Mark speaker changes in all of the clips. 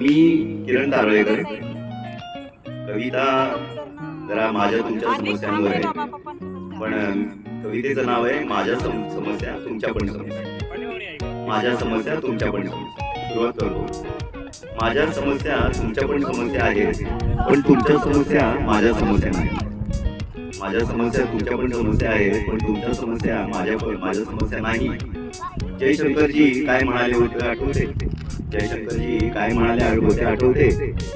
Speaker 1: मी किरण तारळेकर. कविता जरा माझ्या तुमच्या समस्यांवर आहे, पण कवितेचं नाव आहे माझ्या समस्या तुमच्या पण समस्या. माझ्या समस्या तुमच्या पण समस्या. सुरुवात करतो. माझ्या समस्या तुमच्या पण समस्या आहेत, पण तुमच्या समस्या माझ्या समस्या नाही. माझ्या समस्या तुमच्या पण समस्या आहेत, पण तुमच्या समस्या माझ्या समस्या नाही. जयशंकरजी काय म्हणाले होते आठवते? जयशंकरजी काय म्हणाले होते आठवते?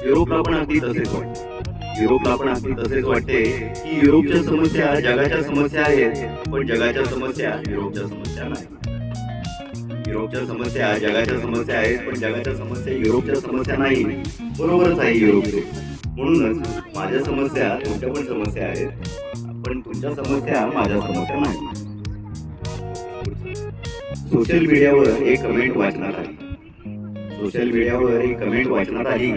Speaker 1: युरोपला पण अगदी तसेच वाटते. युरोपला पण अगदी तसेच वाटते की युरोपच्या समस्या जगाच्या समस्या आहेत, पण जगाच्या समस्या युरोपच्या समस्या नाही. युरोपच्या समस्या जगाच्या समस्या आहेत, पण जगाच्या समस्या युरोपच्या समस्या नाही. बरोबरच आहे युरोपचे. म्हणूनच माझ्या समस्या तुमच्या पण समस्या आहेत, पण तुमच्या समस्या माझ्या समस्या नाही. सोशल मीडियावर एक कमेंट वाचण्यात आली. सोशल मीडियावर एक कमेंट वाचण्यात आली.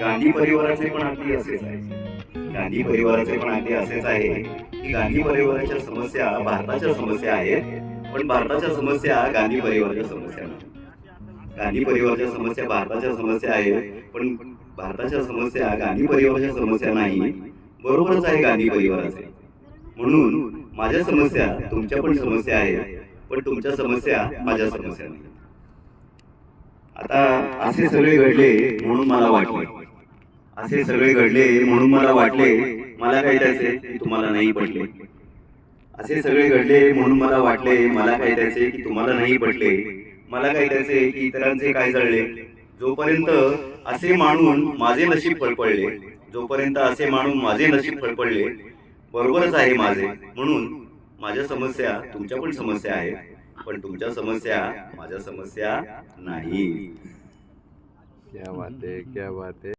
Speaker 1: गांधी परिवाराचे पण अगदी असेच आहे. गांधी परिवाराचे पण अगदी असेच आहे की गांधी परिवाराच्या समस्या भारताच्या समस्या आहेत, पण भारताच्या समस्या गांधी परिवाराच्या समस्या नाही. गांधी परिवाराच्या समस्या भारताच्या समस्या आहेत, पण भारताच्या समस्या गांधी परिवाराच्या समस्या नाही. बरोबरच आहे गांधी परिवाराचे. म्हणून माझ्या समस्या तुमच्या पण समस्या आहेत, पण तुमच्या समस्या माझ्या समस्या नाही. आता असे सगळे घडले म्हणून मला वाटले, असे सगळे घडले म्हणून मला वाटले, मला काय त्याचे की तुम्हाला नाही पटले. असे सगळे घडले म्हणून मला वाटले, मला काय त्याचे की तुम्हाला नाही पटले. मला काय त्याचे की इतरांचे काय जळले. जोपर्यंत असे मानून माझे नशीब फळफळले, जोपर्यंत असे मानून माझे नशीब फळफळले, बरोबरच आहे माझे. म्हणून माझ्या समस्या तुमच्या पण समस्या आहेत, पण तुमच्या समस्या माझ्या समस्या नाही.
Speaker 2: क्या बात है, क्या बात है.